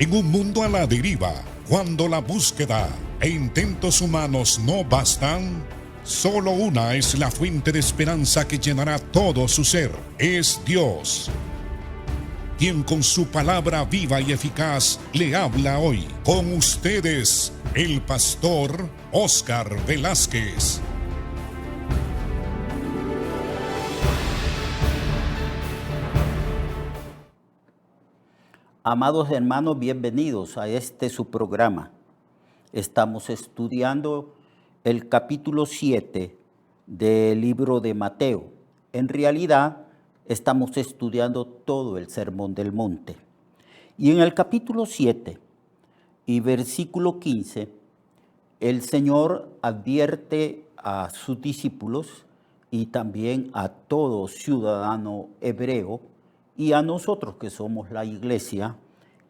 En un mundo a la deriva, cuando la búsqueda e intentos humanos no bastan, solo una es la fuente de esperanza que llenará todo su ser. Es Dios, quien con su palabra viva y eficaz le habla hoy. Con ustedes, el pastor Óscar Velázquez. Amados hermanos, bienvenidos a su programa. Estamos estudiando el capítulo 7 del libro de Mateo. En realidad, estamos estudiando todo el Sermón del Monte. Y en el capítulo 7 y versículo 15, el Señor advierte a sus discípulos y también a todo ciudadano hebreo y a nosotros que somos la iglesia,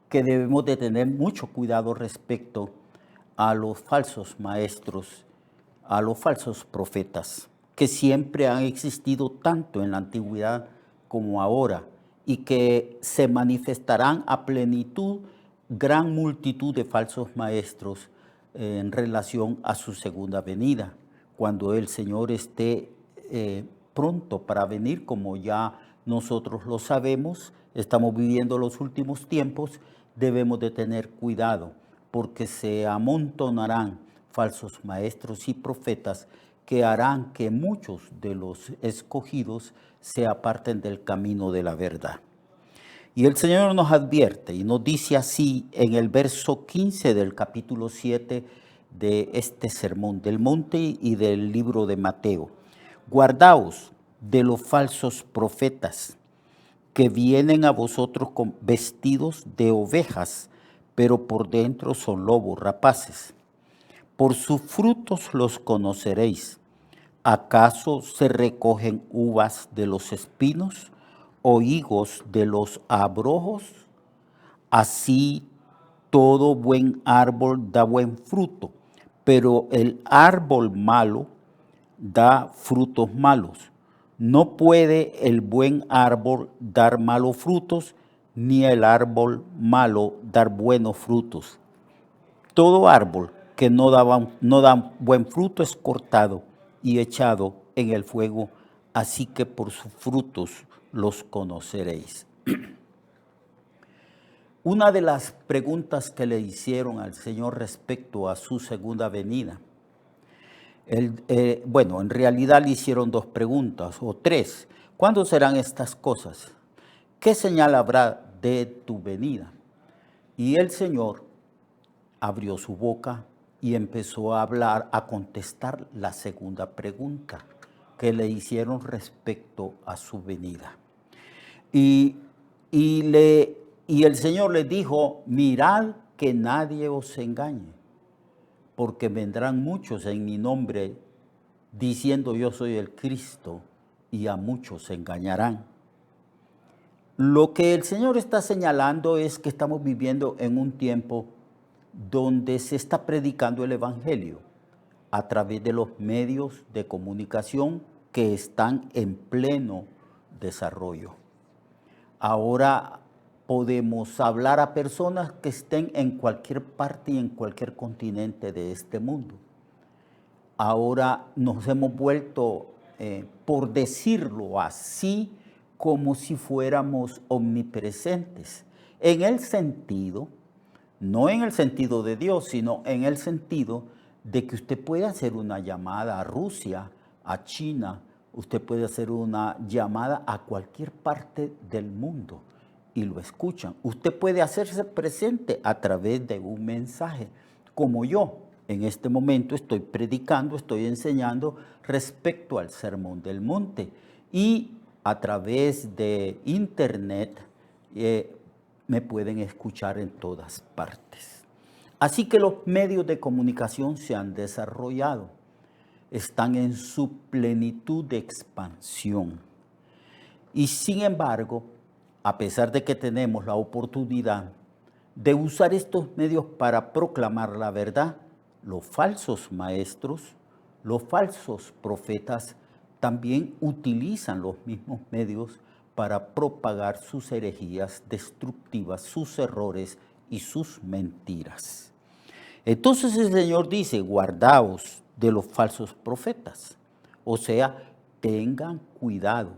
que debemos de tener mucho cuidado respecto a los falsos maestros, a los falsos profetas, que siempre han existido tanto en la antigüedad como ahora, y que se manifestarán a plenitud gran multitud de falsos maestros en relación a su segunda venida, cuando el Señor esté pronto para venir, como ya nosotros lo sabemos, estamos viviendo los últimos tiempos, debemos de tener cuidado, porque se amontonarán falsos maestros y profetas que harán que muchos de los escogidos se aparten del camino de la verdad. Y el Señor nos advierte y nos dice así en el verso 15 del capítulo 7 de este Sermón del Monte y del libro de Mateo. Guardaos de los falsos profetas que vienen a vosotros con vestidos de ovejas, pero por dentro son lobos rapaces. Por sus frutos los conoceréis. ¿Acaso se recogen uvas de los espinos o higos de los abrojos? Así todo buen árbol da buen fruto, pero el árbol malo da frutos malos. No puede el buen árbol dar malos frutos, ni el árbol malo dar buenos frutos. Todo árbol que no da buen fruto es cortado y echado en el fuego, así que por sus frutos los conoceréis. Una de las preguntas que le hicieron al Señor respecto a su segunda venida, en realidad le hicieron dos preguntas o tres. ¿Cuándo serán estas cosas? ¿Qué señal habrá de tu venida? Y el Señor abrió su boca y empezó a hablar, a contestar la segunda pregunta que le hicieron respecto a su venida. Y el Señor les dijo: mirad que nadie os engañe, porque vendrán muchos en mi nombre diciendo yo soy el Cristo, y a muchos se engañarán. Lo que el Señor está señalando es que estamos viviendo en un tiempo donde se está predicando el Evangelio a través de los medios de comunicación que están en pleno desarrollo. Ahora podemos hablar a personas que estén en cualquier parte y en cualquier continente de este mundo. Ahora nos hemos vuelto, por decirlo así, como si fuéramos omnipresentes, en el sentido, no en el sentido de Dios, sino en el sentido de que usted puede hacer una llamada a Rusia, a China, usted puede hacer una llamada a cualquier parte del mundo y lo escuchan. Usted puede hacerse presente a través de un mensaje, como yo. En este momento estoy predicando, estoy enseñando respecto al Sermón del Monte y a través de internet me pueden escuchar en todas partes. Así que los medios de comunicación se han desarrollado, están en su plenitud de expansión. Y sin embargo, a pesar de que tenemos la oportunidad de usar estos medios para proclamar la verdad, los falsos maestros, los falsos profetas también utilizan los mismos medios para propagar sus herejías destructivas, sus errores y sus mentiras. Entonces el Señor dice, guardaos de los falsos profetas. O sea, tengan cuidado.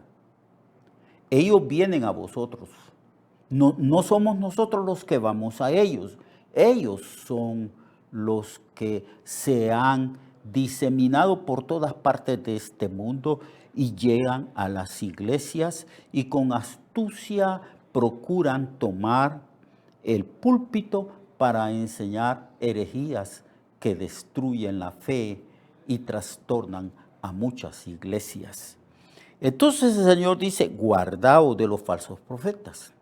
Ellos vienen a vosotros. No somos nosotros los que vamos a ellos. Ellos son los que se han diseminado por todas partes de este mundo y llegan a las iglesias y con astucia procuran tomar el púlpito para enseñar herejías que destruyen la fe y trastornan a muchas iglesias. Entonces el Señor dice, guardaos de los falsos profetas.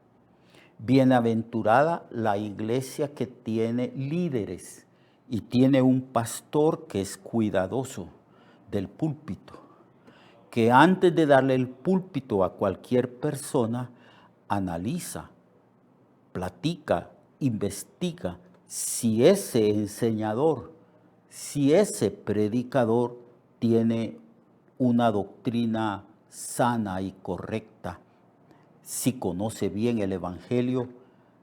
Bienaventurada la iglesia que tiene líderes y tiene un pastor que es cuidadoso del púlpito, que antes de darle el púlpito a cualquier persona, analiza, platica, investiga si ese enseñador, si ese predicador tiene una doctrina sana y correcta, si conoce bien el Evangelio,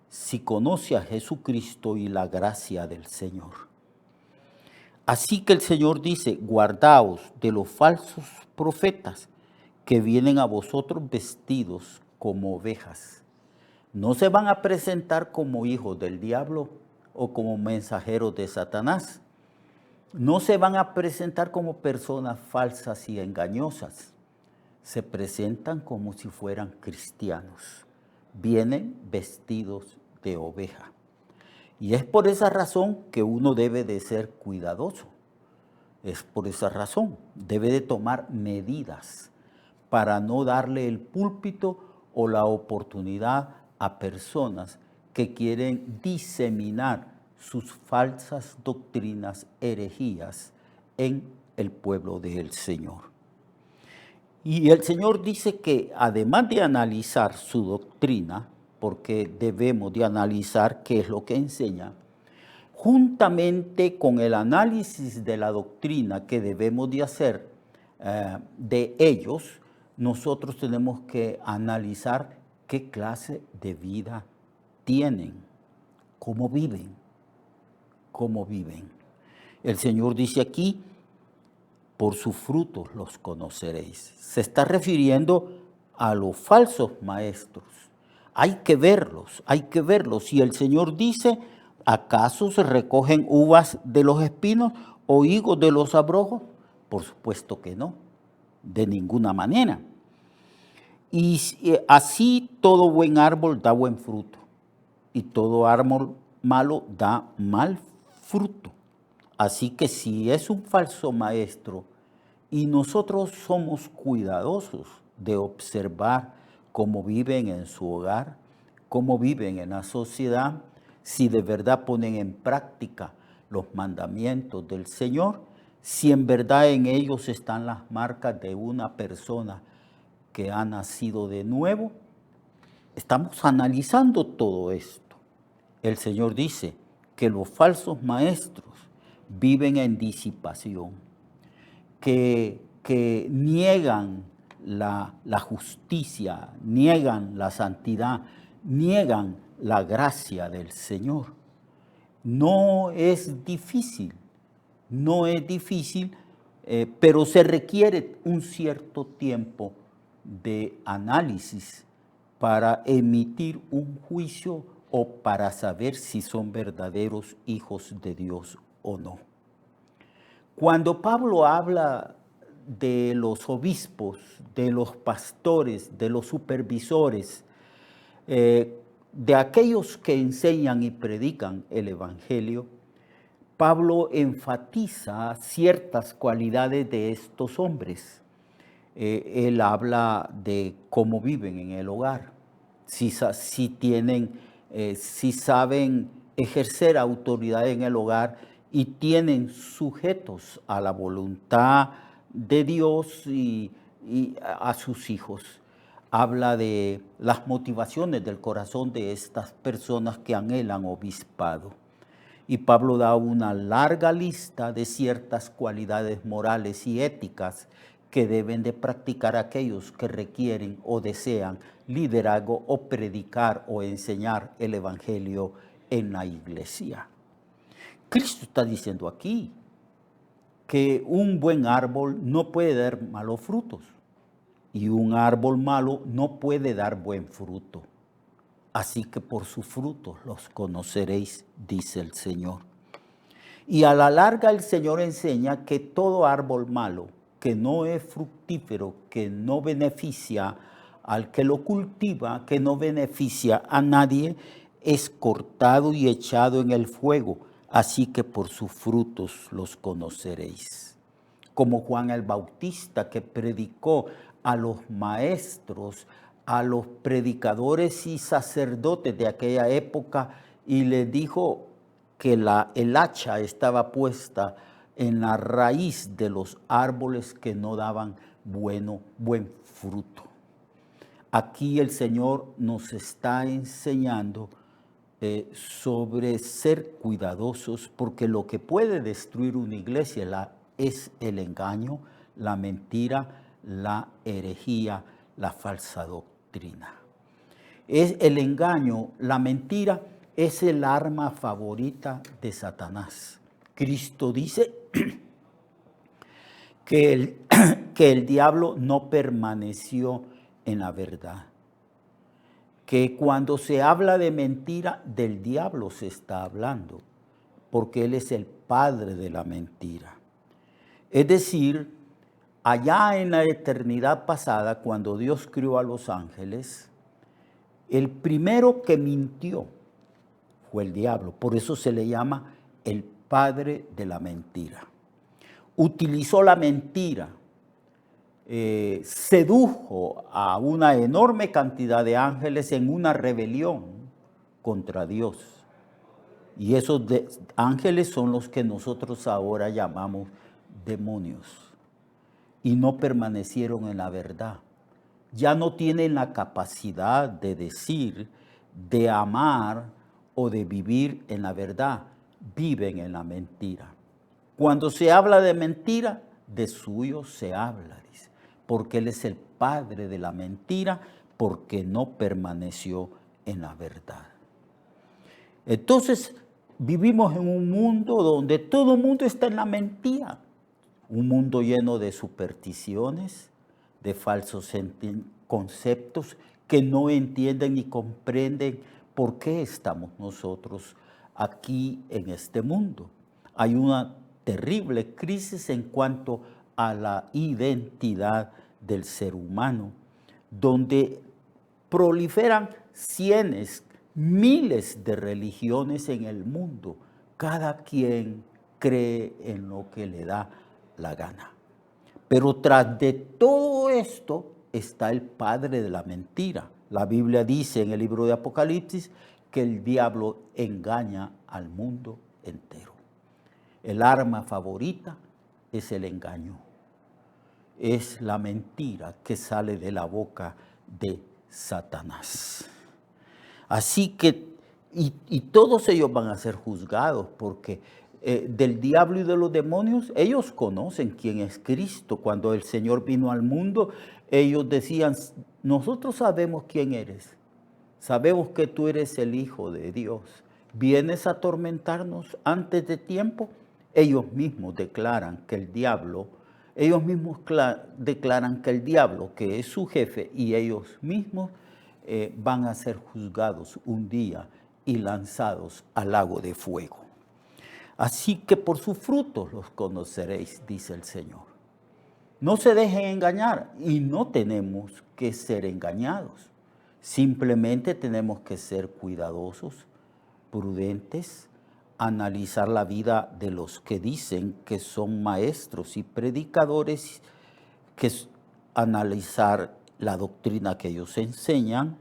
si conoce a Jesucristo y la gracia del Señor. Así que el Señor dice, guardaos de los falsos profetas que vienen a vosotros vestidos como ovejas. No se van a presentar como hijos del diablo o como mensajeros de Satanás. No se van a presentar como personas falsas y engañosas. Se presentan como si fueran cristianos. Vienen vestidos de oveja. Y es por esa razón que uno debe de ser cuidadoso. Es por esa razón. Debe de tomar medidas para no darle el púlpito o la oportunidad a personas que quieren diseminar sus falsas doctrinas, herejías en el pueblo del Señor. Y el Señor dice que además de analizar su doctrina, porque debemos de analizar qué es lo que enseña, juntamente con el análisis de la doctrina que debemos de hacer de ellos, nosotros tenemos que analizar qué clase de vida tienen, cómo viven. El Señor dice aquí, por sus frutos los conoceréis. Se está refiriendo a los falsos maestros. Hay que verlos. Y el Señor dice, ¿acaso se recogen uvas de los espinos o higos de los abrojos? Por supuesto que no, de ninguna manera. Y así todo buen árbol da buen fruto, y todo árbol malo da mal fruto. Así que si es un falso maestro y nosotros somos cuidadosos de observar cómo viven en su hogar, cómo viven en la sociedad, si de verdad ponen en práctica los mandamientos del Señor, si en verdad en ellos están las marcas de una persona que ha nacido de nuevo, estamos analizando todo esto. El Señor dice que los falsos maestros viven en disipación, que niegan la justicia, niegan la santidad, niegan la gracia del Señor. No es difícil, pero se requiere un cierto tiempo de análisis para emitir un juicio o para saber si son verdaderos hijos de Dios o no. Cuando Pablo habla de los obispos, de los pastores, de los supervisores, de aquellos que enseñan y predican el Evangelio, Pablo enfatiza ciertas cualidades de estos hombres. Él habla de cómo viven en el hogar, si saben ejercer autoridad en el hogar y tienen sujetos a la voluntad de Dios y a sus hijos. Habla de las motivaciones del corazón de estas personas que anhelan obispado. Y Pablo da una larga lista de ciertas cualidades morales y éticas que deben de practicar aquellos que requieren o desean liderazgo o predicar o enseñar el Evangelio en la iglesia. Cristo está diciendo aquí que un buen árbol no puede dar malos frutos y un árbol malo no puede dar buen fruto. Así que por sus frutos los conoceréis, dice el Señor. Y a la larga el Señor enseña que todo árbol malo, que no es fructífero, que no beneficia al que lo cultiva, que no beneficia a nadie, es cortado y echado en el fuego. Así que por sus frutos los conoceréis. Como Juan el Bautista, que predicó a los maestros, a los predicadores y sacerdotes de aquella época, y les dijo que el hacha estaba puesta en la raíz de los árboles que no daban buen fruto. Aquí el Señor nos está enseñando sobre ser cuidadosos, porque lo que puede destruir una iglesia es el engaño, la mentira, la herejía, la falsa doctrina. Es el engaño, la mentira es el arma favorita de Satanás. Cristo dice que el diablo no permaneció en la verdad. Que cuando se habla de mentira, del diablo se está hablando, porque él es el padre de la mentira. Es decir, allá en la eternidad pasada, cuando Dios crió a los ángeles, el primero que mintió fue el diablo. Por eso se le llama el padre de la mentira. Utilizó la mentira, sedujo a una enorme cantidad de ángeles en una rebelión contra Dios. Y esos ángeles son los que nosotros ahora llamamos demonios. Y no permanecieron en la verdad. Ya no tienen la capacidad de decir, de amar o de vivir en la verdad. Viven en la mentira. Cuando se habla de mentira, de suyo se habla, dice, porque él es el padre de la mentira, porque no permaneció en la verdad. Entonces, vivimos en un mundo donde todo el mundo está en la mentira. Un mundo lleno de supersticiones, de falsos conceptos que no entienden ni comprenden por qué estamos nosotros aquí en este mundo. Hay una terrible crisis en cuanto a la identidad del ser humano, donde proliferan cientos, miles de religiones en el mundo. Cada quien cree en lo que le da la gana. Pero tras de todo esto está el padre de la mentira. La Biblia dice en el libro de Apocalipsis que el diablo engaña al mundo entero. El arma favorita es el engaño. Es la mentira que sale de la boca de Satanás. Así que, y todos ellos van a ser juzgados porque del diablo y de los demonios, ellos conocen quién es Cristo. Cuando el Señor vino al mundo, ellos decían, nosotros sabemos quién eres. Sabemos que tú eres el Hijo de Dios. ¿Vienes a atormentarnos antes de tiempo? Ellos mismos declaran que el diablo, que es su jefe, y ellos mismos van a ser juzgados un día y lanzados al lago de fuego. Así que por sus frutos los conoceréis, dice el Señor. No se dejen engañar y no tenemos que ser engañados. Simplemente tenemos que ser cuidadosos, prudentes, analizar la vida de los que dicen que son maestros y predicadores, analizar la doctrina que ellos enseñan,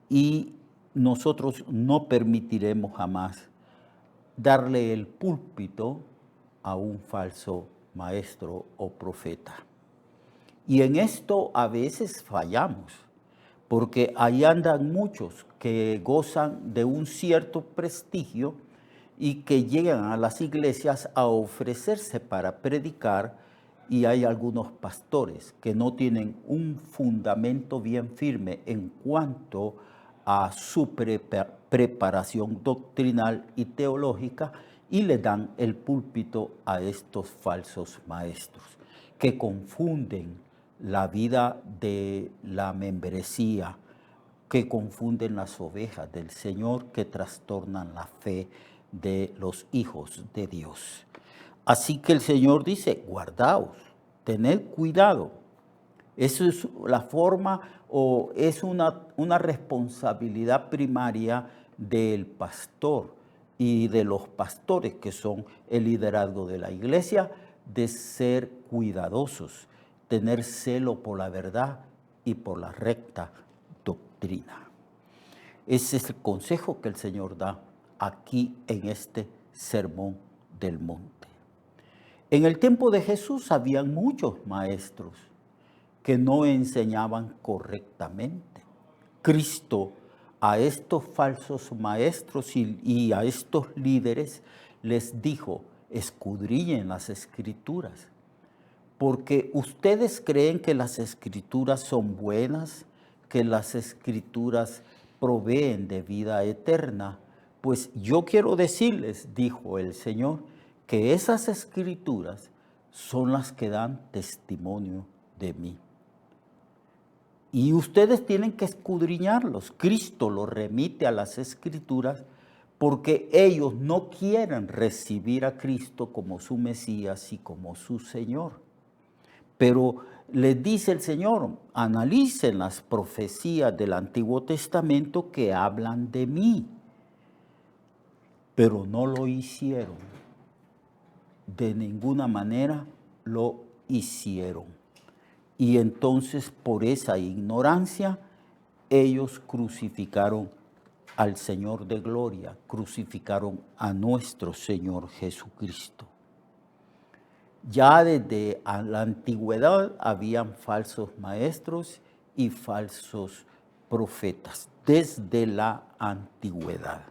y nosotros no permitiremos jamás darle el púlpito a un falso maestro o profeta. Y en esto a veces fallamos, porque ahí andan muchos que gozan de un cierto prestigio y que llegan a las iglesias a ofrecerse para predicar, y hay algunos pastores que no tienen un fundamento bien firme en cuanto a su preparación doctrinal y teológica y le dan el púlpito a estos falsos maestros que confunden la vida de la membresía, que confunden las ovejas del Señor, que trastornan la fe de los hijos de Dios. Así que el Señor dice, guardaos, tened cuidado. Eso es la forma o es una responsabilidad primaria del pastor y de los pastores, que son el liderazgo de la iglesia, de ser cuidadosos, tener celo por la verdad y por la recta doctrina. Ese es el consejo que el Señor da aquí en este sermón del monte. En el tiempo de Jesús habían muchos maestros que no enseñaban correctamente. Cristo a estos falsos maestros y a estos líderes les dijo, escudriñen las Escrituras, porque ustedes creen que las Escrituras son buenas, que las Escrituras proveen de vida eterna. Pues yo quiero decirles, dijo el Señor, que esas Escrituras son las que dan testimonio de mí. Y ustedes tienen que escudriñarlos. Cristo los remite a las Escrituras porque ellos no quieren recibir a Cristo como su Mesías y como su Señor. Pero les dice el Señor, analicen las profecías del Antiguo Testamento que hablan de mí. Pero no lo hicieron. De ninguna manera lo hicieron. Y entonces por esa ignorancia ellos crucificaron al Señor de gloria, crucificaron a nuestro Señor Jesucristo. Ya desde la antigüedad habían falsos maestros y falsos profetas, desde la antigüedad.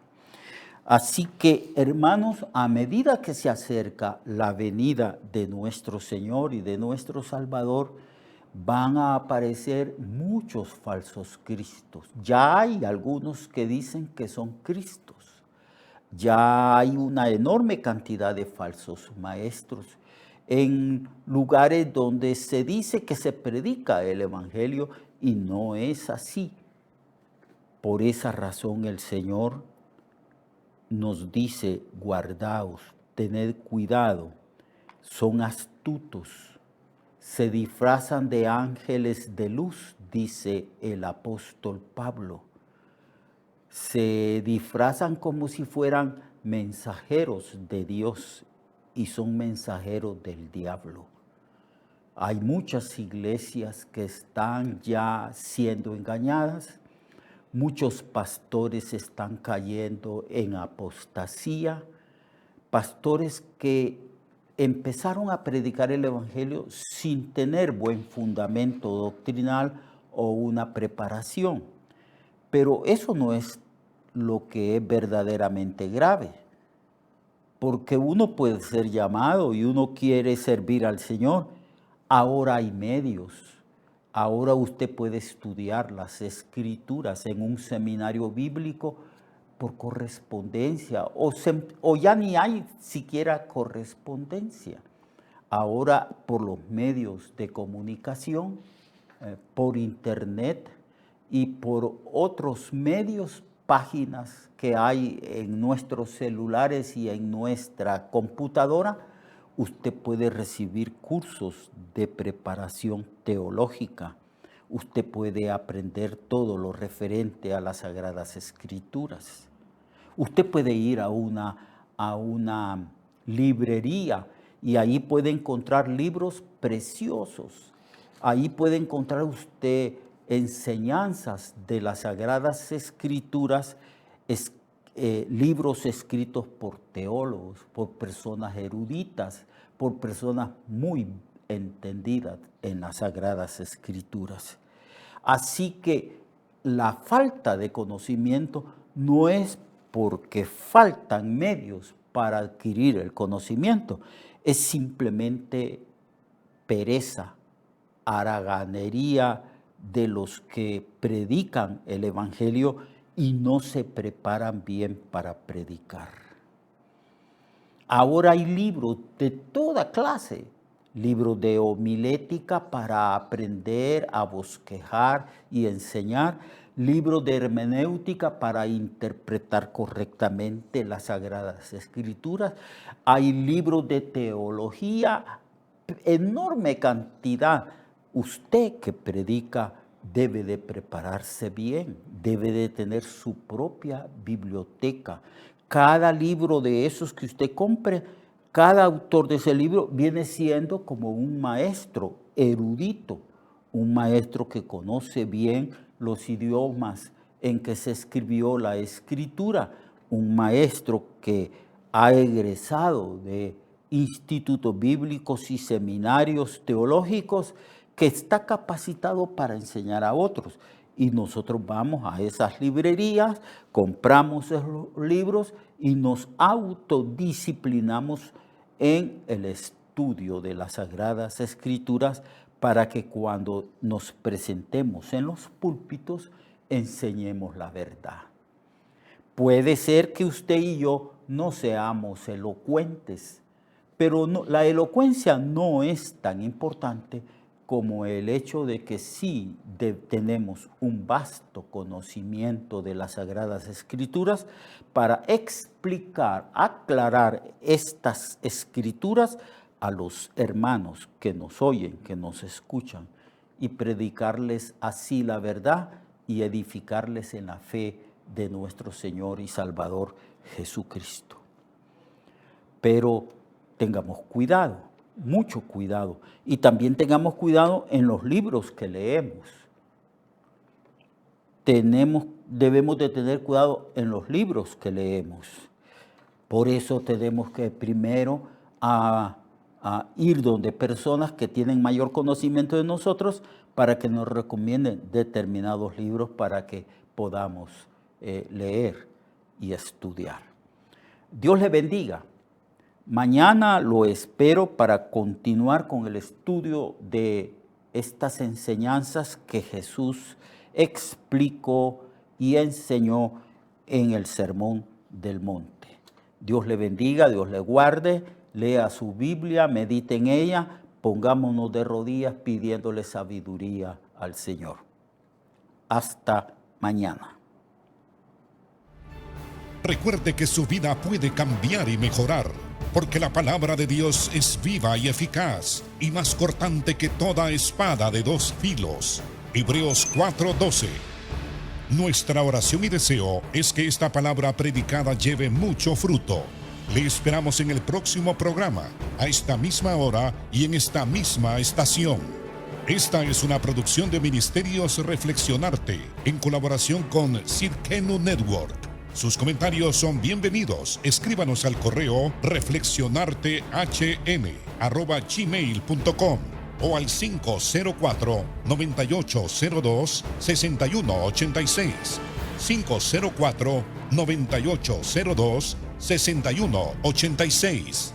Así que, hermanos, a medida que se acerca la venida de nuestro Señor y de nuestro Salvador, van a aparecer muchos falsos cristos. Ya hay algunos que dicen que son cristos. Ya hay una enorme cantidad de falsos maestros en lugares donde se dice que se predica el evangelio y no es así. Por esa razón el Señor nos dice, guardaos, tened cuidado, son astutos. Se disfrazan de ángeles de luz, dice el apóstol Pablo. Se disfrazan como si fueran mensajeros de Dios y son mensajeros del diablo. Hay muchas iglesias que están ya siendo engañadas. Muchos pastores están cayendo en apostasía. Pastores que empezaron a predicar el evangelio sin tener buen fundamento doctrinal o una preparación. Pero eso no es lo que es verdaderamente grave, porque uno puede ser llamado y uno quiere servir al Señor. Ahora hay medios, ahora usted puede estudiar las Escrituras en un seminario bíblico por correspondencia, o ya ni hay siquiera correspondencia. Ahora por los medios de comunicación, por internet y por otros medios, páginas que hay en nuestros celulares y en nuestra computadora, usted puede recibir cursos de preparación teológica. Usted puede aprender todo lo referente a las Sagradas Escrituras. Usted puede ir a una librería y ahí puede encontrar libros preciosos. Ahí puede encontrar usted enseñanzas de las Sagradas Escrituras, libros escritos por teólogos, por personas eruditas, por personas muy entendidas en las Sagradas Escrituras. Así que la falta de conocimiento no es porque faltan medios para adquirir el conocimiento, es simplemente pereza, haraganería de los que predican el evangelio y no se preparan bien para predicar. Ahora hay libros de toda clase, libros de homilética para aprender a bosquejar y enseñar, libros de hermenéutica para interpretar correctamente las Sagradas Escrituras, hay libros de teología, enorme cantidad. Usted que predica debe de prepararse bien, debe de tener su propia biblioteca. Cada libro de esos que usted compre, cada autor de ese libro viene siendo como un maestro erudito, un maestro que conoce bien los idiomas en que se escribió la Escritura, un maestro que ha egresado de institutos bíblicos y seminarios teológicos, que está capacitado para enseñar a otros. Y nosotros vamos a esas librerías, compramos esos libros y nos autodisciplinamos en el estudio de las Sagradas Escrituras para que cuando nos presentemos en los púlpitos enseñemos la verdad. Puede ser que usted y yo no seamos elocuentes, pero la elocuencia no es tan importante como el hecho de que sí tenemos un vasto conocimiento de las Sagradas Escrituras para explicar, aclarar estas Escrituras a los hermanos que nos oyen, que nos escuchan, y predicarles así la verdad y edificarles en la fe de nuestro Señor y Salvador Jesucristo. Pero tengamos cuidado. Mucho cuidado, y también tengamos cuidado en los libros que leemos. Debemos de tener cuidado en los libros que leemos. Por eso tenemos que primero a ir donde personas que tienen mayor conocimiento de nosotros para que nos recomienden determinados libros para que podamos leer y estudiar. Dios le bendiga. Mañana lo espero para continuar con el estudio de estas enseñanzas que Jesús explicó y enseñó en el Sermón del Monte. Dios le bendiga, Dios le guarde, lea su Biblia, medite en ella, pongámonos de rodillas pidiéndole sabiduría al Señor. Hasta mañana. Recuerde que su vida puede cambiar y mejorar, porque la palabra de Dios es viva y eficaz, y más cortante que toda espada de dos filos. Hebreos 4:12. Nuestra oración y deseo es que esta palabra predicada lleve mucho fruto. Le esperamos en el próximo programa, a esta misma hora y en esta misma estación. Esta es una producción de Ministerios Reflexionarte, en colaboración con Cirkenu Network. Sus comentarios son bienvenidos. Escríbanos al correo reflexionartehn@gmail.com o al 504-9802-6186. 504-9802-6186.